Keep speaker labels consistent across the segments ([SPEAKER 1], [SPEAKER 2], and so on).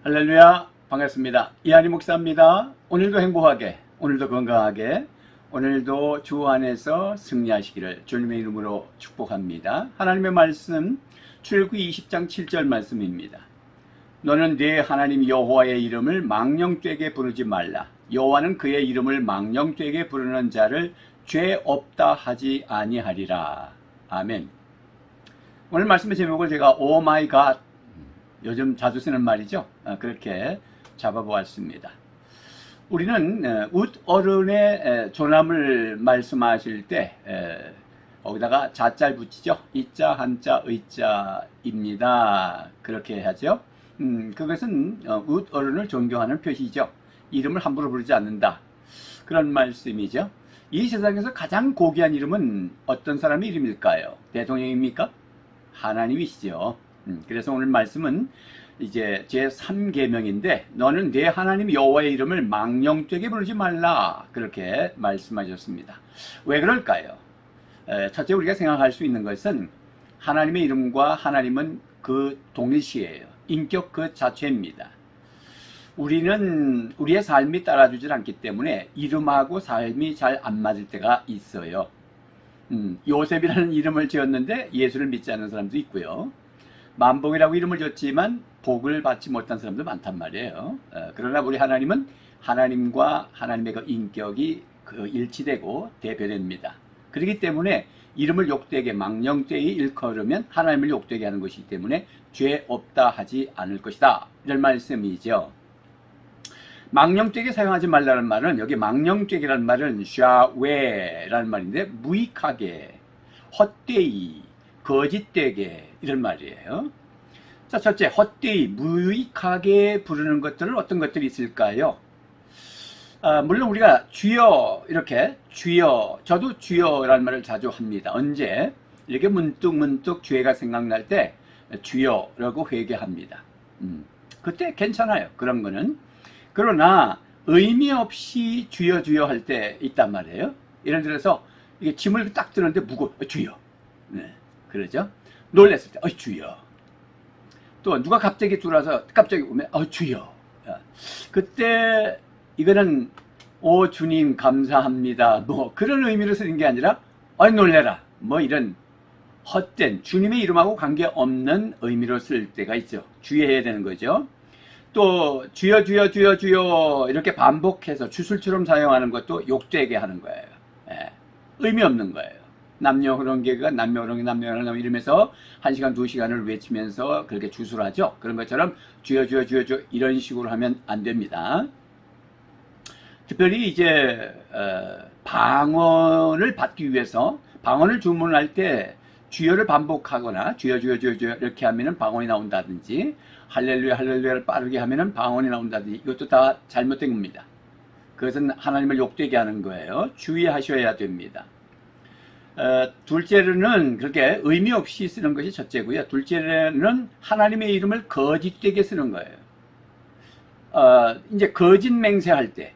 [SPEAKER 1] 할렐루야, 반갑습니다. 이한희 목사입니다. 오늘도 행복하게, 오늘도 건강하게, 오늘도 주 안에서 승리하시기를 주님의 이름으로 축복합니다. 하나님의 말씀 출애굽기 20장 7절 말씀입니다. 너는 네 하나님 여호와의 이름을 망령되게 부르지 말라. 여호와는 그의 이름을 망령되게 부르는 자를 죄 없다 하지 아니하리라. 아멘. 오늘 말씀의 제목을 제가 오 마이 갓, 요즘 자주 쓰는 말이죠. 그렇게 잡아보았습니다. 우리는 웃 어른의 조남을 말씀하실 때 거기다가 자자를 붙이죠. 이자 한자 의자입니다. 그렇게 하죠. 그것은 웃 어른을 존경하는 표시죠. 이름을 함부로 부르지 않는다. 그런 말씀이죠. 이 세상에서 가장 고귀한 이름은 어떤 사람의 이름일까요? 대통령입니까? 하나님이시죠. 그래서 오늘 말씀은 이제 제 3계명인데 너는 내 하나님 여호와의 이름을 망령되게 부르지 말라, 그렇게 말씀하셨습니다. 왜 그럴까요? 첫째, 우리가 생각할 수 있는 것은 하나님의 이름과 하나님은 그 동일시예요. 인격 그 자체입니다. 우리는 우리의 삶이 따라주질 않기 때문에 이름하고 삶이 잘 안 맞을 때가 있어요. 요셉이라는 이름을 지었는데 예수를 믿지 않는 사람도 있고요. 만복이라고 이름을 줬지만 복을 받지 못한 사람도 많단 말이에요. 그러나 우리 하나님은 하나님과 하나님의 그 인격이 일치되고 대표됩니다. 그렇기 때문에 이름을 욕되게 망령되이 일컬으면 하나님을 욕되게 하는 것이기 때문에 죄 없다 하지 않을 것이다, 이런 말씀이죠. 망령되게 사용하지 말라는 말은, 여기 망령되게라는 말은 샤웨라는 말인데 무익하게, 헛되이, 거짓되게, 이런 말이에요. 자, 첫째, 헛되이, 무익하게 부르는 것들은 어떤 것들이 있을까요? 물론 우리가 주여, 이렇게 주여, 저도 주여라는 말을 자주 합니다. 언제? 이렇게 문득 죄가 생각날 때 주여라고 회개합니다. 그때 괜찮아요, 그런 거는. 그러나 의미 없이 주여 주여 할 때 있단 말이에요. 예를 들어서 이게 짐을 딱 드는데 무거워, 주여. 네, 그러죠. 놀랬을 때 주여. 또 누가 갑자기 들어와서 갑자기 오면 주여. 그때 이거는 오 주님 감사합니다, 뭐 그런 의미로 쓰는 게 아니라 놀래라, 뭐 이런 헛된 주님의 이름하고 관계없는 의미로 쓸 때가 있죠. 주의해야 되는 거죠. 또 주여 주여 주여 주여 이렇게 반복해서 주술처럼 사용하는 것도 욕되게 하는 거예요. 의미 없는 거예요. 남녀호롱계가 남녀호롱 이러면서 1시간 2시간을 외치면서 그렇게 주술하죠. 그런 것처럼 주여 주여 주여 주여 이런 식으로 하면 안 됩니다. 특별히 이제 방언을 받기 위해서 방언을 주문할 때 주여를 반복하거나 주여 주여 주여 주여 이렇게 하면은 방언이 나온다든지, 할렐루야 할렐루야를 빠르게 하면은 방언이 나온다든지, 이것도 다 잘못된 겁니다. 그것은 하나님을 욕되게 하는 거예요. 주의하셔야 됩니다. 둘째로는 그렇게 의미 없이 쓰는 것이 첫째고요. 둘째로는 하나님의 이름을 거짓되게 쓰는 거예요. 이제 거짓 맹세할 때,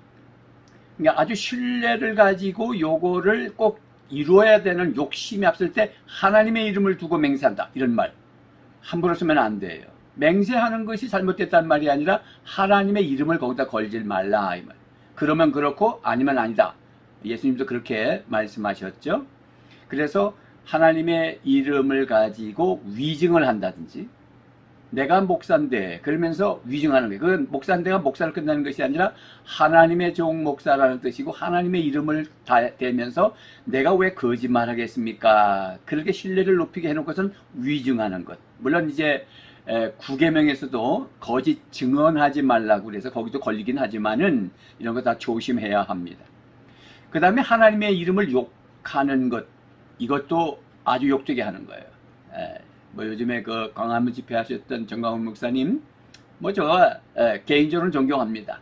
[SPEAKER 1] 그러니까 아주 신뢰를 가지고 요거를 꼭 이루어야 되는 욕심이 앞설 때 하나님의 이름을 두고 맹세한다, 이런 말 함부로 쓰면 안 돼요. 맹세하는 것이 잘못됐다는 말이 아니라 하나님의 이름을 거기다 걸질 말라, 이 말. 그러면 그렇고 아니면 아니다. 예수님도 그렇게 말씀하셨죠. 그래서 하나님의 이름을 가지고 위증을 한다든지, 내가 목사인데 그러면서 위증하는 거예요. 그건 목사인데가 목사를 끝나는 것이 아니라 하나님의 종 목사라는 뜻이고, 하나님의 이름을 다 대면서 내가 왜 거짓말 하겠습니까? 그렇게 신뢰를 높이게 해놓고선 위증하는 것. 물론 이제 9계명에서도 거짓 증언하지 말라고 그래서 거기도 걸리긴 하지만은 이런 거 다 조심해야 합니다. 그 다음에 하나님의 이름을 욕하는 것, 이것도 아주 욕되게 하는 거예요. 뭐 요즘에 그 광화문 집회하셨던 정광훈 목사님, 뭐 제가 개인적으로는 존경합니다.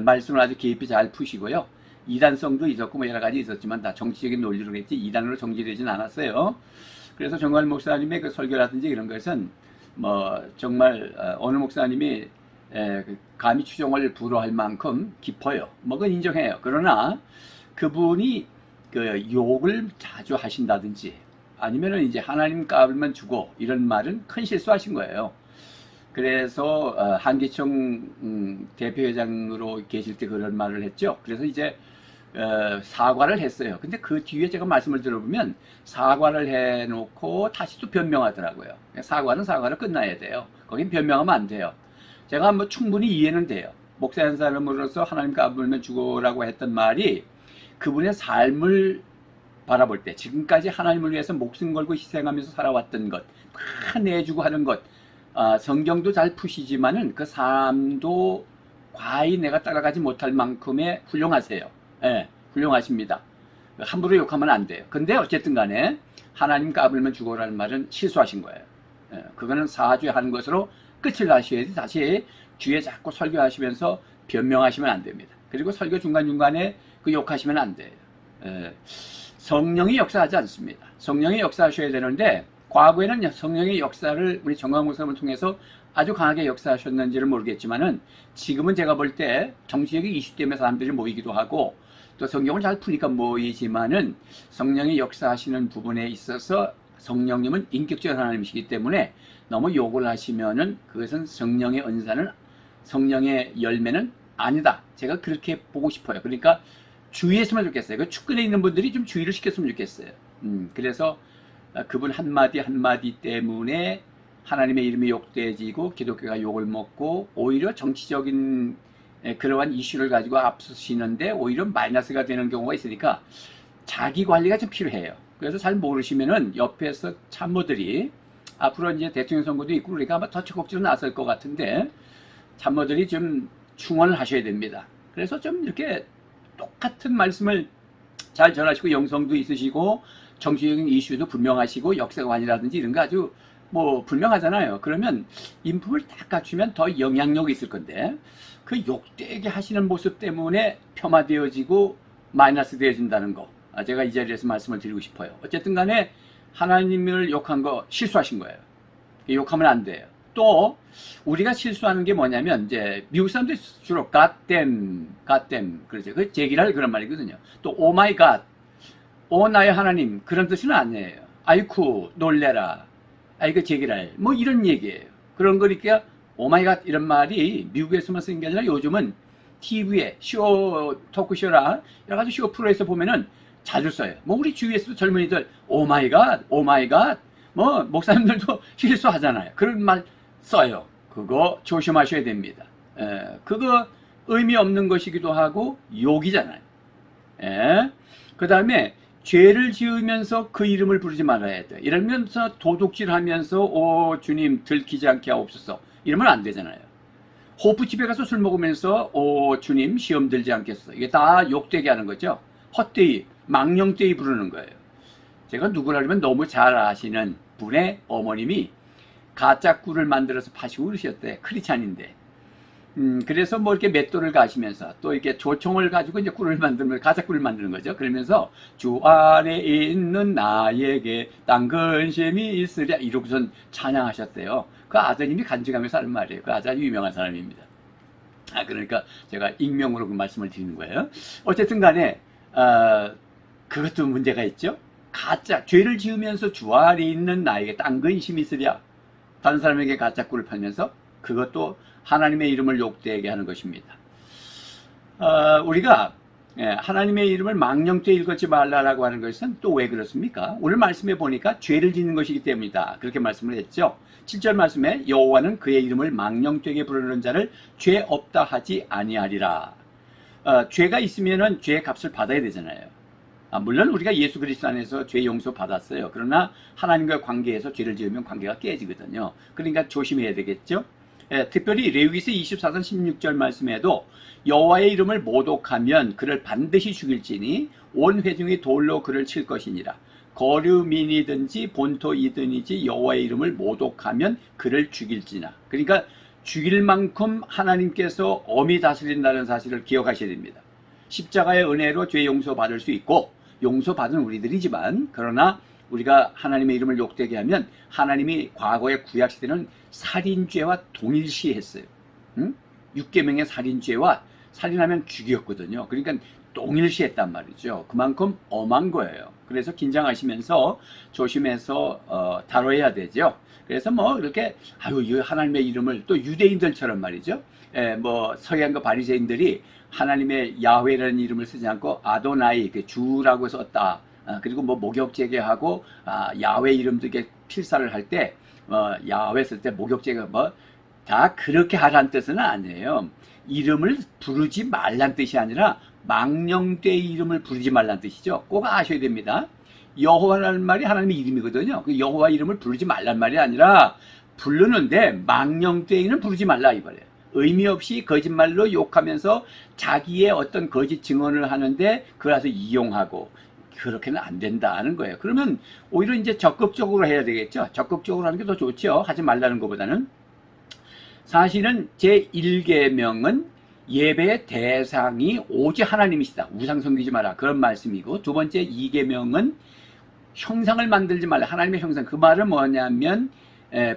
[SPEAKER 1] 말씀을 아주 깊이 잘 푸시고요. 이단성도 있었고 뭐 여러 가지 있었지만 다 정치적인 논리로 했지 이단으로 정지되진 않았어요. 그래서 정광훈 목사님의 그 설교라든지 이런 것은 뭐 정말 어느 목사님이 감히 추종을 불허할 만큼 깊어요. 뭐 그건 인정해요. 그러나 그분이 그 욕을 자주 하신다든지 아니면은 이제 하나님 까불면 주고 이런 말은 큰 실수하신 거예요. 그래서 한기총 대표회장으로 계실 때 그런 말을 했죠. 그래서 이제 사과를 했어요. 근데 그 뒤에 제가 말씀을 들어보면 사과를 해놓고 다시 또 변명하더라고요. 사과는 사과로 끝나야 돼요. 거긴 변명하면 안 돼요. 제가 뭐 충분히 이해는 돼요. 목사 한 사람으로서 하나님 까불면 죽어라고 했던 말이 그분의 삶을 바라볼 때 지금까지 하나님을 위해서 목숨 걸고 희생하면서 살아왔던 것, 다 내주고 하는 것, 성경도 잘 푸시지만은 그 삶도 과히 내가 따라가지 못할 만큼의 훌륭하세요. 예, 훌륭하십니다. 함부로 욕하면 안 돼요. 근데 어쨌든 간에 하나님 까불면 죽어라는 말은 실수하신 거예요. 예, 그거는 사죄하는 것으로 끝을 하셔야지 다시 뒤에 자꾸 설교하시면서 변명하시면 안 됩니다. 그리고 설교 중간중간에 그 욕하시면 안 돼요. 예, 성령이 역사하지 않습니다. 성령이 역사하셔야 되는데 과거에는 성령의 역사를 우리 정광 목사님을 통해서 아주 강하게 역사하셨는지를 모르겠지만은 지금은 제가 볼 때 정치적인 이슈 때문에 사람들이 모이기도 하고 또 성경을 잘 푸니까 모이지만은 성령이 역사하시는 부분에 있어서 성령님은 인격적인 하나님이시기 때문에 너무 욕을 하시면은 그것은 성령의 은사는 성령의 열매는 아니다. 제가 그렇게 보고 싶어요. 그러니까 주의했으면 좋겠어요. 그 축근에 있는 분들이 좀 주의를 시켰으면 좋겠어요. 그래서 그분 한마디 한마디 때문에 하나님의 이름이 욕되어지고 기독교가 욕을 먹고 오히려 정치적인 그러한 이슈를 가지고 앞서시는데 오히려 마이너스가 되는 경우가 있으니까 자기 관리가 좀 필요해요. 그래서 잘 모르시면은 옆에서 참모들이 앞으로 이제 대통령 선거도 있고 그러니까 아마 더 적극적으로 나설 것 같은데 참모들이 좀 충원을 하셔야 됩니다. 그래서 좀 이렇게 똑같은 말씀을 잘 전하시고 영성도 있으시고 정치적인 이슈도 분명하시고 역사관이라든지 이런 거 아주 뭐 분명하잖아요. 그러면 인품을 딱 갖추면 더 영향력이 있을 건데 그 욕되게 하시는 모습 때문에 폄하되어지고 마이너스 되어진다는 거 제가 이 자리에서 말씀을 드리고 싶어요. 어쨌든 간에 하나님을 욕한 거 실수하신 거예요. 욕하면 안 돼요. 또 우리가 실수하는 게 뭐냐면 이제 미국 사람들이 주로 God 그러죠. 그 제기랄 그런 말이거든요. 또 Oh my God, 오 나의 하나님 그런 뜻은 아니에요. 아이쿠 놀래라, 아이고 제기랄 뭐 이런 얘기예요. 그런 거니까 Oh my God 이런 말이 미국에서만 쓰는 게 아니라 요즘은 TV에 토크쇼라 여러 가지 쇼 프로에서 보면은 자주 써요. 뭐 우리 주위에서도 젊은이들 Oh my God, Oh my God 뭐 목사님들도 실수하잖아요. 그런 말 써요. 그거 조심하셔야 됩니다. 그거 의미 없는 것이기도 하고 욕이잖아요. 그 다음에 죄를 지으면서 그 이름을 부르지 말아야 돼. 이러면서 도둑질하면서 오 주님 들키지 않게 하옵소서 이러면 안 되잖아요. 호프 집에 가서 술 먹으면서 오 주님 시험 들지 않겠어. 이게 다 욕되게 하는 거죠. 헛되이 망령되이 부르는 거예요. 제가 누구라면 너무 잘 아시는 분의 어머님이 가짜 꿀을 만들어서 파시고 그러셨대. 크리스찬인데. 그래서 뭐 이렇게 맷돌을 가시면서 또 이렇게 조총을 가지고 이제 꿀을 만들면 가짜 꿀을 만드는 거죠. 그러면서 주 안에 있는 나에게 딴 근심이 있으랴 이러고선 찬양하셨대요. 그 아드님이 간증하면서 하는 말이에요. 그 아주 유명한 사람입니다. 그러니까 제가 익명으로 그 말씀을 드리는 거예요. 어쨌든 간에 그것도 문제가 있죠. 가짜 죄를 지으면서 주 안에 있는 나에게 딴 근심이 있으랴 다른 사람에게 가짜 꿀을 팔면서 그것도 하나님의 이름을 욕되게 하는 것입니다. 우리가 하나님의 이름을 망령되이 읽지 말라라고 하는 것은 또 왜 그렇습니까? 오늘 말씀에 보니까 죄를 짓는 것이기 때문이다. 그렇게 말씀을 했죠. 7절 말씀에 여호와는 그의 이름을 망령되게 부르는 자를 죄 없다 하지 아니하리라. 죄가 있으면은 죄의 값을 받아야 되잖아요. 물론 우리가 예수 그리스도 안에서 죄 용서 받았어요. 그러나 하나님과 관계에서 죄를 지으면 관계가 깨지거든요. 그러니까 조심해야 되겠죠. 특별히 레위기서 24장 16절 말씀에도 여호와의 이름을 모독하면 그를 반드시 죽일지니 온 회중이 돌로 그를 칠 것이니라. 거류민이든지 본토이든지 여호와의 이름을 모독하면 그를 죽일지나. 그러니까 죽일 만큼 하나님께서 엄히 다스린다는 사실을 기억하셔야 됩니다. 십자가의 은혜로 죄 용서받을 수 있고 용서받은 우리들이지만 그러나 우리가 하나님의 이름을 욕되게 하면 하나님이 과거의 구약시대는 살인죄와 동일시했어요. 6계명의 살인죄와 살인하면 죽이었거든요. 그러니까 동일시했단 말이죠. 그만큼 엄한 거예요. 그래서 긴장하시면서 조심해서 다뤄야 되죠. 그래서 뭐 이렇게 아유 이 하나님의 이름을 또 유대인들처럼 말이죠. 뭐 서양과 바리새인들이 하나님의 야훼라는 이름을 쓰지 않고 아도나이 그 주라고 썼다. 그리고 뭐 목욕제계하고 야훼 이름도 이렇게 필사를 할 때 야훼 쓸 때 목욕제계 뭐 다 그렇게 하라는 뜻은 아니에요. 이름을 부르지 말란 뜻이 아니라 망령되의 이름을 부르지 말란 뜻이죠. 꼭 아셔야 됩니다. 여호와라는 말이 하나님의 이름이거든요. 그 여호와 이름을 부르지 말란 말이 아니라 부르는데 망령되이는 부르지 말라 이 말이에요. 의미 없이 거짓말로 욕하면서 자기의 어떤 거짓 증언을 하는데 그걸 가서 이용하고 그렇게는 안 된다는 거예요. 그러면 오히려 이제 적극적으로 해야 되겠죠. 적극적으로 하는 게 더 좋죠. 하지 말라는 것보다는. 사실은 제1계명은 예배의 대상이 오직 하나님이시다. 우상 섬기지 마라. 그런 말씀이고, 두 번째 2계명은 형상을 만들지 말라. 하나님의 형상. 그 말은 뭐냐면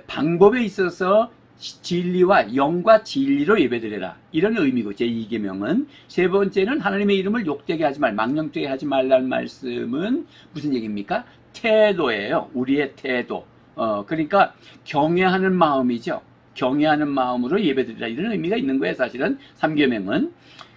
[SPEAKER 1] 방법에 있어서 진리와 영과 진리로 예배드려라. 이런 의미고 제2계명은. 세 번째는 하나님의 이름을 욕되게 하지 말, 망령되게 하지 말라는 말씀은 무슨 얘기입니까? 태도예요. 우리의 태도. 그러니까 경외하는 마음이죠. 경외하는 마음으로 예배드리라 이런 의미가 있는 거예요. 사실은 3계명은.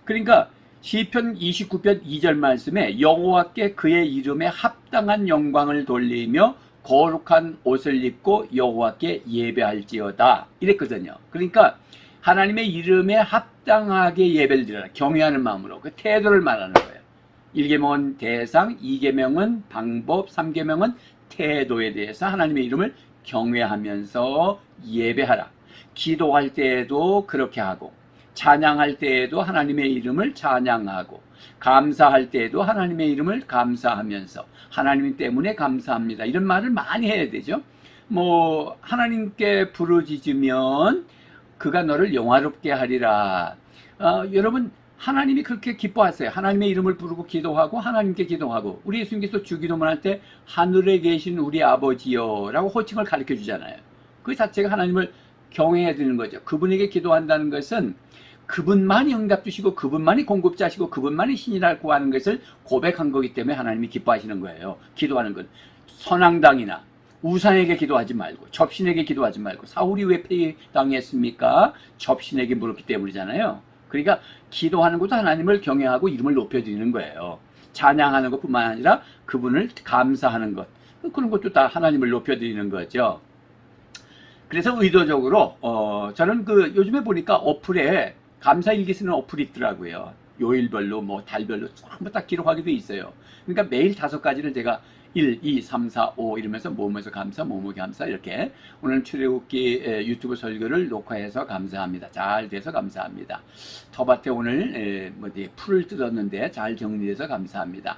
[SPEAKER 1] 그러니까 시편 29편 2절 말씀에 여호와께 그의 이름에 합당한 영광을 돌리며 거룩한 옷을 입고 여호와께 예배할지어다 이랬거든요. 그러니까 하나님의 이름에 합당하게 예배를 드려라. 경외하는 마음으로 그 태도를 말하는 거예요. 1계명은 대상, 2계명은 방법, 3계명은 태도에 대해서 하나님의 이름을 경외하면서 예배하라. 기도할 때에도 그렇게 하고, 찬양할 때에도 하나님의 이름을 찬양하고, 감사할 때에도 하나님의 이름을 감사하면서 하나님 때문에 감사합니다. 이런 말을 많이 해야 되죠. 뭐 하나님께 부르짖으면 그가 너를 영화롭게 하리라. 여러분 하나님이 그렇게 기뻐하세요. 하나님의 이름을 부르고 기도하고 하나님께 기도하고, 우리 예수님께서 주기도문 할 때 하늘에 계신 우리 아버지여 라고 호칭을 가르쳐 주잖아요. 그 자체가 하나님을 경외해야 되는 거죠. 그분에게 기도한다는 것은 그분만이 응답 주시고 그분만이 공급자시고 그분만이 신이라고 하는 것을 고백한 거기 때문에 하나님이 기뻐하시는 거예요. 기도하는 건 선앙당이나 우상에게 기도하지 말고, 접신에게 기도하지 말고. 사울이 왜 폐위당했습니까? 접신에게 물었기 때문이잖아요. 그러니까 기도하는 것도 하나님을 경외하고 이름을 높여드리는 거예요. 찬양하는 것뿐만 아니라 그분을 감사하는 것, 그런 것도 다 하나님을 높여드리는 거죠. 그래서 의도적으로 저는 그 요즘에 보니까 어플에 감사일기 쓰는 어플이 있더라고요. 요일별로 뭐 달별로 전부 다 기록하게 돼 있어요. 그러니까 매일 5가지를 제가 1, 2, 3, 4, 5 이러면서 뭐뭐에서 감사, 뭐뭐 감사 이렇게 오늘 출애굽기 유튜브 설교를 녹화해서 감사합니다. 잘 돼서 감사합니다. 텃밭에 오늘 풀을 뜯었는데 잘 정리돼서 감사합니다.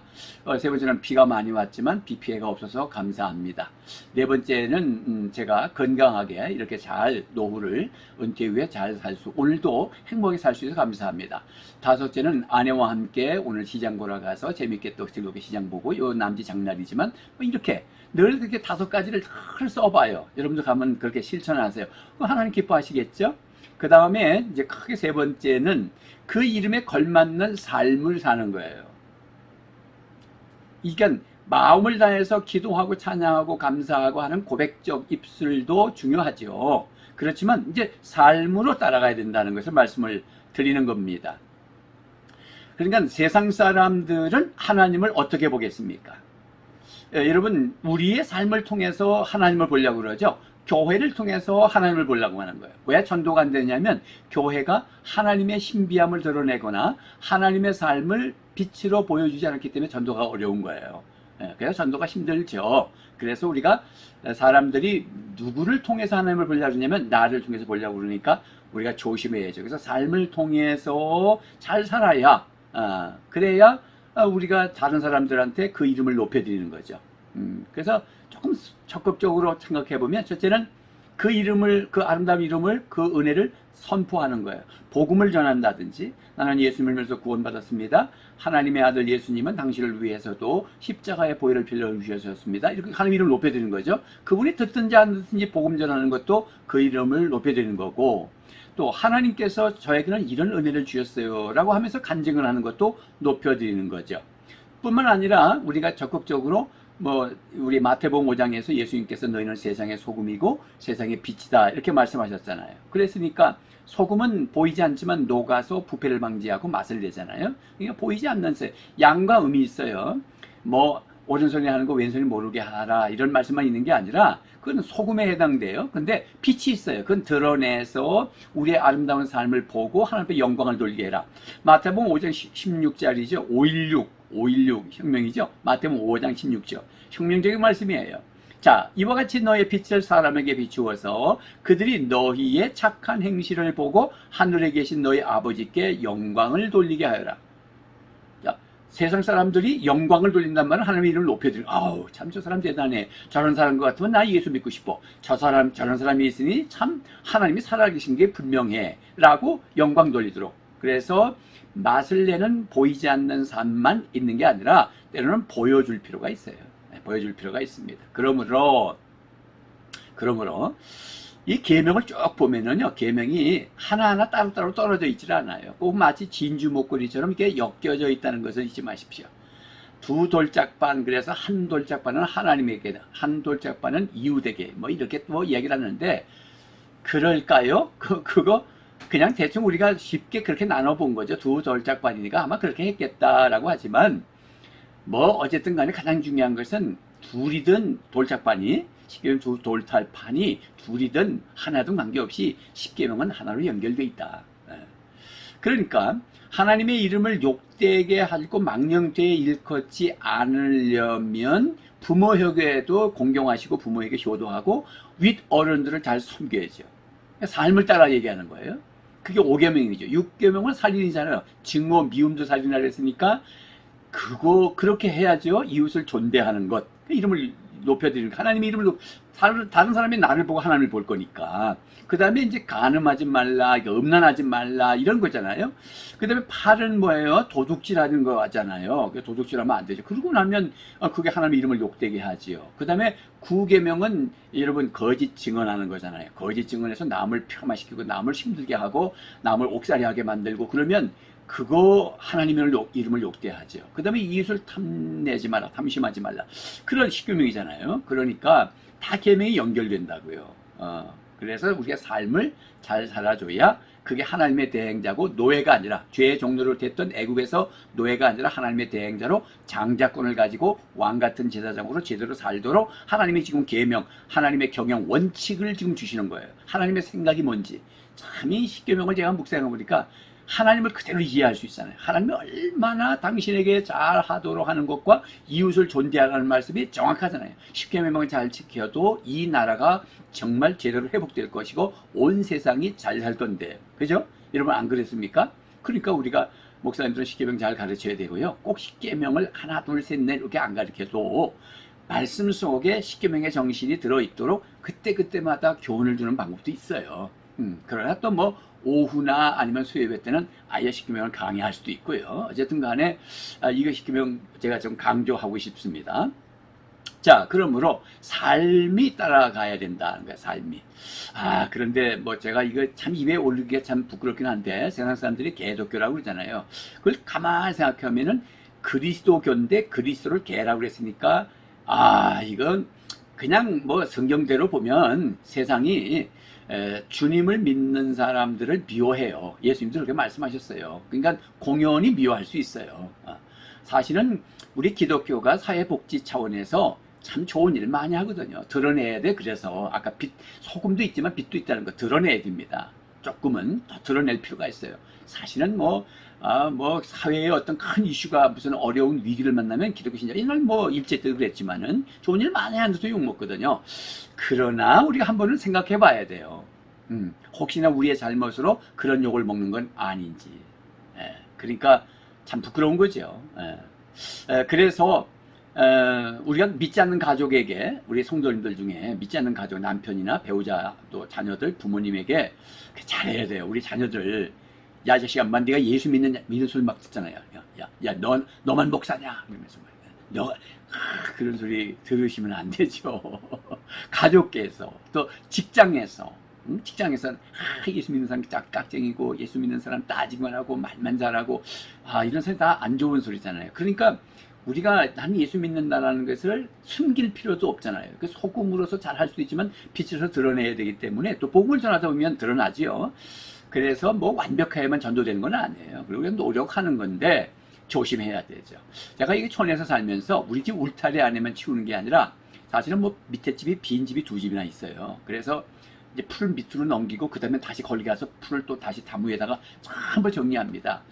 [SPEAKER 1] 세 번째는 비가 많이 왔지만 비 피해가 없어서 감사합니다. 네 번째는 제가 건강하게 이렇게 잘 노후를 은퇴 후에 잘 살 수, 오늘도 행복하게 살 수 있어서 감사합니다. 다섯째는 아내와 함께 오늘 시장 돌아가서 재밌게 또 즐겁게 시장 보고, 요 남지 장날이지만 뭐 이렇게 늘 그렇게 5가지를 늘 써봐요. 여러분들 가면 그렇게 실천하세요. 하나님 기뻐하시겠죠? 그 다음에 이제 크게 세 번째는 그 이름에 걸맞는 삶을 사는 거예요. 그러니까 마음을 다해서 기도하고 찬양하고 감사하고 하는 고백적 입술도 중요하죠. 그렇지만 이제 삶으로 따라가야 된다는 것을 말씀을 드리는 겁니다. 그러니까 세상 사람들은 하나님을 어떻게 보겠습니까? 여러분 우리의 삶을 통해서 하나님을 보려고 그러죠. 교회를 통해서 하나님을 보려고 하는 거예요. 왜 전도가 안 되냐면 교회가 하나님의 신비함을 드러내거나 하나님의 삶을 빛으로 보여주지 않았기 때문에 전도가 어려운 거예요. 그래서 전도가 힘들죠. 그래서 우리가 사람들이 누구를 통해서 하나님을 보려고 그러냐면 나를 통해서 보려고 그러니까 우리가 조심해야죠. 그래서 삶을 통해서 잘 살아야 그래야 우리가 다른 사람들한테 그 이름을 높여드리는 거죠. 그래서 조금 적극적으로 생각해보면, 첫째는 그 이름을, 그 아름다운 이름을, 그 은혜를 선포하는 거예요. 복음을 전한다든지, 나는 예수님을 믿어서 구원받았습니다. 하나님의 아들 예수님은 당신을 위해서도 십자가의 보혈을 빌려주셨습니다. 이렇게 하나님 이름을 높여드리는 거죠. 그분이 듣든지 안 듣든지 복음 전하는 것도 그 이름을 높여드리는 거고, 또 하나님께서 저에게는 이런 은혜를 주셨어요 라고 하면서 간증을 하는 것도 높여드리는 거죠. 뿐만 아니라 우리가 적극적으로 우리 마태복음 5장에서 예수님께서 너희는 세상의 소금이고 세상의 빛이다 이렇게 말씀하셨잖아요. 그랬으니까 소금은 보이지 않지만 녹아서 부패를 방지하고 맛을 내잖아요. 그러니까 보이지 않는 새, 양과 음이 있어요. 오른손이 하는 거 왼손이 모르게 하라 이런 말씀만 있는 게 아니라 그건 소금에 해당돼요. 근데 빛이 있어요. 그건 드러내서 우리의 아름다운 삶을 보고 하나님 앞에 영광을 돌리게 해라. 마태복음 5장 16절이죠. 516 혁명이죠. 마태복음 5장 16절 혁명적인 말씀이에요. 자, 이와 같이 너의 빛을 사람에게 비추어서 그들이 너희의 착한 행실을 보고 하늘에 계신 너희 아버지께 영광을 돌리게 하여라. 자, 세상 사람들이 영광을 돌린단 말은 하나님의 이름을 높여드리고, 아우, 참 저 사람 대단해. 저런 사람 것 같으면 나 예수 믿고 싶어. 저런 사람이 있으니 참 하나님이 살아계신 게 분명해. 라고 영광 돌리도록. 그래서 맛을 내는 보이지 않는 삶만 있는 게 아니라 때로는 보여줄 필요가 있어요. 보여줄 필요가 있습니다. 그러므로 이 계명을 쭉 보면은요, 계명이 하나하나 따로따로 떨어져 있질 않아요. 꼭 마치 진주 목걸이처럼 이렇게 엮여져 있다는 것을 잊지 마십시오. 두 돌짝반, 그래서 한 돌짝반은 하나님에게, 한 돌짝반은 이웃에게, 이렇게 이야기를 하는데, 그럴까요? 그거 그냥 대충 우리가 쉽게 그렇게 나눠본 거죠. 두 돌짝반이니까 아마 그렇게 했겠다라고 하지만, 어쨌든 간에 가장 중요한 것은 둘이든 돌짝반이, 십계명 두 돌탈판이 둘이든 하나든 관계없이 십계명은 하나로 연결되어 있다. 그러니까 하나님의 이름을 욕되게 하고 망령되게 일컫지 않으려면 부모에게도 공경하시고 부모에게 효도하고 윗 어른들을 잘 섬겨야죠. 삶을 따라 얘기하는 거예요. 그게 5계명이죠. 6계명은 살인이잖아요. 증오, 미움도 살인하라 했으니까 그렇게 해야죠. 이웃을 존대하는 것. 이름을 높여드리는 거. 하나님의 이름을 다른 사람이 나를 보고 하나님을 볼 거니까. 그 다음에 이제 간음하지 말라, 음란하지 말라, 이런 거잖아요. 그 다음에 팔은 뭐예요? 도둑질하는 거 하잖아요. 도둑질하면 안 되죠. 그러고 나면 그게 하나님의 이름을 욕되게 하지요. 그 다음에 9계명은 여러분 거짓 증언하는 거잖아요. 거짓 증언해서 남을 폄하시키고 남을 힘들게 하고 남을 옥살이하게 만들고 그러면 그거 하나님의 이름을 욕되하죠. 그 다음에 이웃을 탐내지 마라, 탐심하지 말라. 그런 십계명이잖아요. 그러니까 다 계명이 연결된다고요. 그래서 우리가 삶을 잘 살아줘야 그게 하나님의 대행자고 노예가 아니라 죄의 종로를 됐던 애국에서 노예가 아니라 하나님의 대행자로 장자권을 가지고 왕 같은 제사장으로 제대로 살도록 하나님이 지금 계명, 하나님의 경영 원칙을 지금 주시는 거예요. 하나님의 생각이 뭔지. 참 이 십계명을 제가 묵상해 보니까 하나님을 그대로 이해할 수 있잖아요. 하나님이 얼마나 당신에게 잘 하도록 하는 것과 이웃을 존대하라는 말씀이 정확하잖아요. 십계명을 잘 지켜도 이 나라가 정말 제대로 회복될 것이고 온 세상이 잘 살 건데, 그죠? 여러분 안 그랬습니까? 그러니까 우리가 목사님들은 십계명 잘 가르쳐야 되고요. 꼭 십계명을 하나 둘 셋 넷 이렇게 안 가르쳐도 말씀 속에 십계명의 정신이 들어있도록 그때그때마다 교훈을 주는 방법도 있어요. 그러나 또 오후나 아니면 수요일 때는 아예 십계명을 강의할 수도 있고요. 어쨌든 간에 이거 십계명 제가 좀 강조하고 싶습니다. 자, 그러므로 삶이 따라가야 된다는 거야, 삶이. 그런데 제가 이거 참 입에 올리기가 참 부끄럽긴 한데 세상 사람들이 개독교라고 그러잖아요. 그걸 가만히 생각하면은 그리스도교인데 그리스도를 개라고 그랬으니까 이건 그냥 성경대로 보면 세상이 주님을 믿는 사람들을 미워해요. 예수님도 그렇게 말씀하셨어요. 그러니까 공연히 미워할 수 있어요. 사실은 우리 기독교가 사회복지 차원에서 참 좋은 일 많이 하거든요. 드러내야 돼. 그래서 아까 소금도 있지만 빛도 있다는 거 드러내야 됩니다. 조금은 더 드러낼 필요가 있어요. 사실은 사회의 어떤 큰 이슈가 무슨 어려운 위기를 만나면 기독교 신자 옛날 일제 때도 그랬지만은 좋은 일 많이 하면서 욕먹거든요. 그러나 우리가 한 번은 생각해 봐야 돼요. 혹시나 우리의 잘못으로 그런 욕을 먹는 건 아닌지. 그러니까 참 부끄러운 거죠. 그래서 우리가 믿지 않는 가족에게, 우리 성도님들 중에 믿지 않는 가족, 남편이나 배우자, 또 자녀들, 부모님에게 잘해야 돼요. 우리 자녀들, 야, 자식아, 네가 예수 믿는 소리 막 듣잖아요. 너만 목사냐? 이러면서 그런 소리 들으시면 안 되죠. 가족계에서, 또 직장에서, 직장에서 예수 믿는 사람 깍쟁이고 예수 믿는 사람 따지기만 하고 말만 잘하고 이런 소리 다 안 좋은 소리잖아요. 그러니까 우리가 나는 예수 믿는다라는 것을 숨길 필요도 없잖아요. 그 소금으로서 잘 할 수 있지만 빛으로서 드러내야 되기 때문에 또 복음을 전하다 보면 드러나지요. 그래서 뭐 완벽해야만 전도되는 건 아니에요. 그리고 그냥 노력하는 건데 조심해야 되죠. 제가 이게 촌에서 살면서 우리 집 울타리 안에만 치우는 게 아니라 사실은 뭐 밑에 집이 빈 집이 2집이나 있어요. 그래서 이제 풀을 밑으로 넘기고 그 다음에 다시 거기 가서 풀을 또 다시 나무에다가 전부 정리합니다.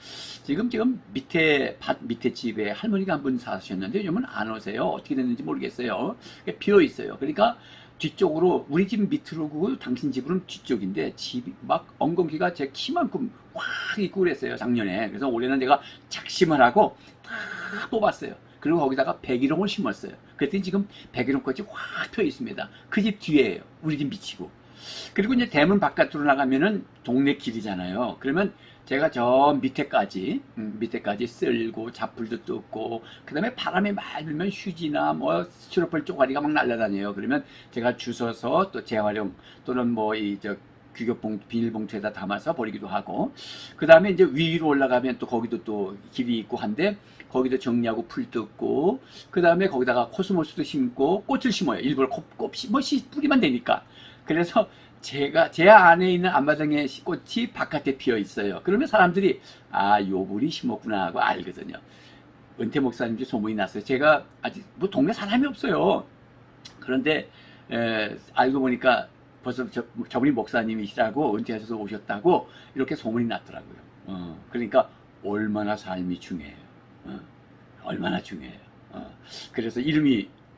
[SPEAKER 1] 지금 밑에 밭 밑에 집에 할머니가 한 분 사셨는데 요즘은 안 오세요. 어떻게 됐는지 모르겠어요. 비어 있어요. 그러니까 뒤쪽으로 우리 집 밑으로 그 당신 집으로는 뒤쪽인데 집이 막 엉겅퀴가 제 키만큼 확 있고 그랬어요 작년에. 그래서 올해는 제가 작심을 하고 다 뽑았어요. 그리고 거기다가 백일홍을 심었어요. 그랬더니 지금 백일홍꽃이 확 펴 있습니다. 그 집 뒤에예요. 우리 집 밑이고. 그리고 이제 대문 바깥으로 나가면은 동네 길이잖아요. 그러면 제가 저 밑에까지 쓸고 잡풀도 뜯고 그 다음에 바람이 많이 불면 휴지나 뭐 스티로폴 쪼가리가 막 날아다녀요. 그러면 제가 주워서 또 재활용 또는 뭐 규격봉 비닐봉투에다 담아서 버리기도 하고 그 다음에 이제 위로 올라가면 또 거기도 또 길이 있고 한데 거기도 정리하고 풀 뜯고 그 다음에 거기다가 코스모스도 심고 꽃을 심어요. 일부러 꽃 뿌리만 되니까. 그래서 제 안에 있는 앞마당에 꽃이 바깥에 피어 있어요. 그러면 사람들이 요분이 심었구나 하고 알거든요. 은퇴 목사님 소문이 났어요. 제가 아직 뭐 동네 사람이 없어요. 그런데 알고 보니까 벌써 저분이 목사님이시라고 은퇴하셔서 오셨다고 이렇게 소문이 났더라고요. 그러니까 얼마나 삶이 중요해요. 얼마나 중요해요. 그래서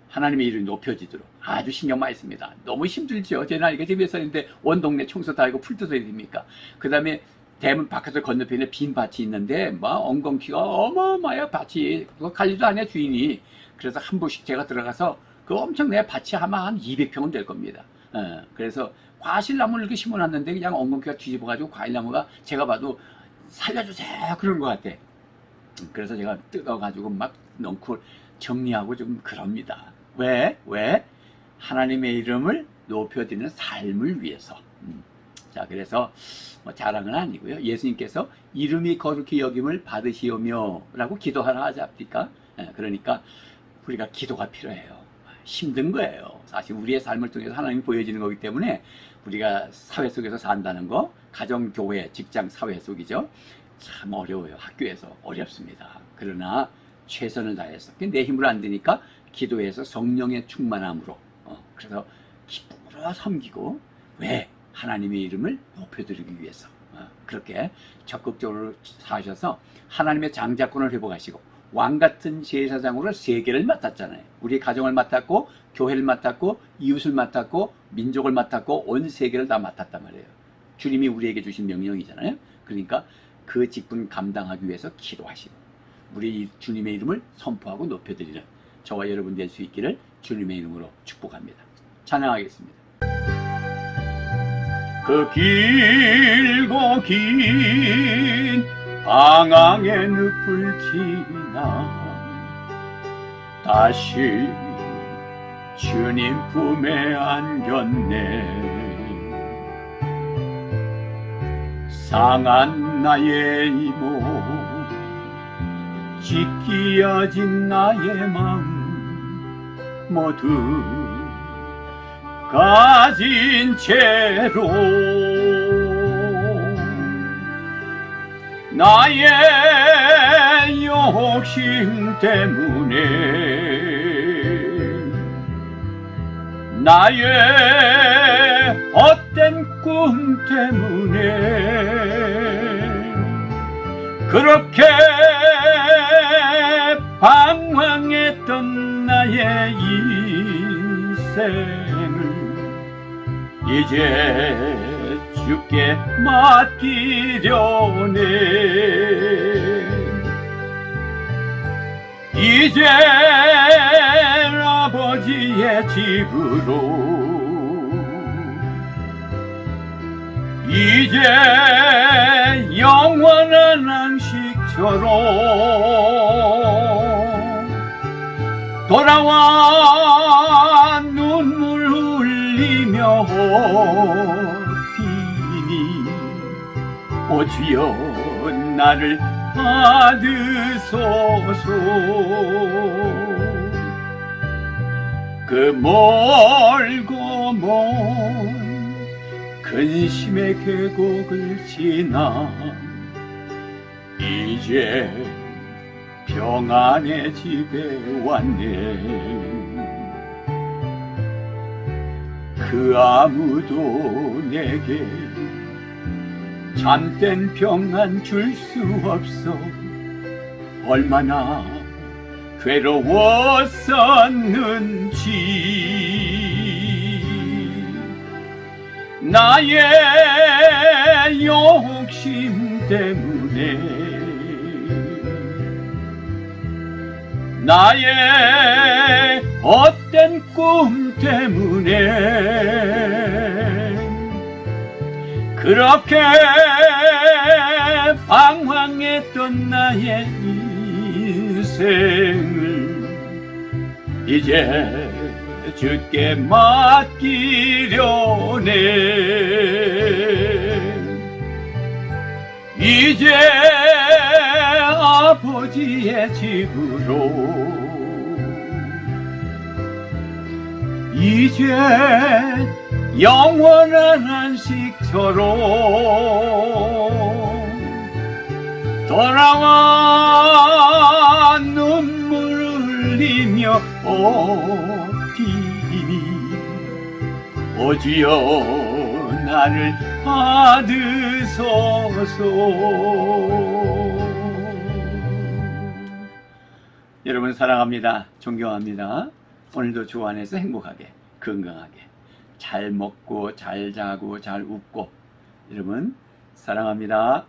[SPEAKER 1] 하나님의 이름이 높여지도록 아주 신경 많이 씁니다. 너무 힘들죠. 제 나이가 지금 몇 살인데 온 동네 청소 다 하고 풀 뜯어야 됩니까? 그 다음에 대문 바깥에 건너편에 빈 밭이 있는데 막 엉겅퀴가 어마어마해요. 밭이 그거 관리도 안 해 주인이. 그래서 한 번씩 제가 들어가서 그 엄청나게 밭이 아마 한 200평은 될 겁니다. 그래서 과실나무를 이렇게 심어놨는데 그냥 엉겅퀴가 뒤집어가지고 과일나무가 제가 봐도 살려주세요 그런 것 같아. 그래서 제가 뜯어가지고 막 넣고 정리하고 좀 그럽니다. 왜? 하나님의 이름을 높여드리는 삶을 위해서. 자, 그래서 뭐 자랑은 아니고요. 예수님께서 이름이 거룩히 여김을 받으시오며 라고 기도하라 하지 않습니까? 그러니까 우리가 기도가 필요해요. 힘든 거예요. 사실 우리의 삶을 통해서 하나님이 보여지는 거기 때문에 우리가 사회 속에서 산다는 거, 가정, 교회, 직장, 사회 속이죠. 참 어려워요. 학교에서 어렵습니다. 그러나 최선을 다해서 내 힘으로 안 되니까 기도해서 성령의 충만함으로 그래서 기쁨으로 섬기고 왜? 하나님의 이름을 높여드리기 위해서 그렇게 적극적으로 사셔서 하나님의 장자권을 회복하시고 왕같은 제사장으로 세계를 맡았잖아요. 우리 가정을 맡았고 교회를 맡았고 이웃을 맡았고 민족을 맡았고 온 세계를 다 맡았단 말이에요. 주님이 우리에게 주신 명령이잖아요. 그러니까 그 직분 감당하기 위해서 기도하시고 우리 주님의 이름을 선포하고 높여드리는 저와 여러분 될 수 있기를 주님의 이름으로 축복합니다. 찬양하겠습니다. 그 길고 긴 방황의 늪을 지나 다시 주님 품에 안겼네. 상한 나의 이모 찢기어진 나의 마음 모두 가진 채로 나의 욕심 때문에 나의 헛된 꿈 때문에 그렇게 방황했던 나의 인생을 이제 주께 맡기려네. 이제 아버지의 집으로 이제 영원한 안식처로 돌아와 눈물 흘리며 오 주여 나를 받으소서. 그 멀고 먼 근심의 계곡을 지나 이제 평안의 집에 왔네. 그 아무도 내게 참된 평안 줄 수 없어. 얼마나 괴로웠었는지. 나의 욕심 때문에, 나의 헛된 꿈 때문에 그렇게 방황했던 나의 인생을 이제 주께 맡기려네. 이제 아버지의 집으로, 이제 영원한 안식처로 돌아와 눈물을 흘리며 어디니. 오 주여 나를 받으소서. 여러분 사랑합니다. 존경합니다. 오늘도 주 안에서 행복하게, 건강하게, 잘 먹고 잘 자고 잘 웃고, 여러분 사랑합니다.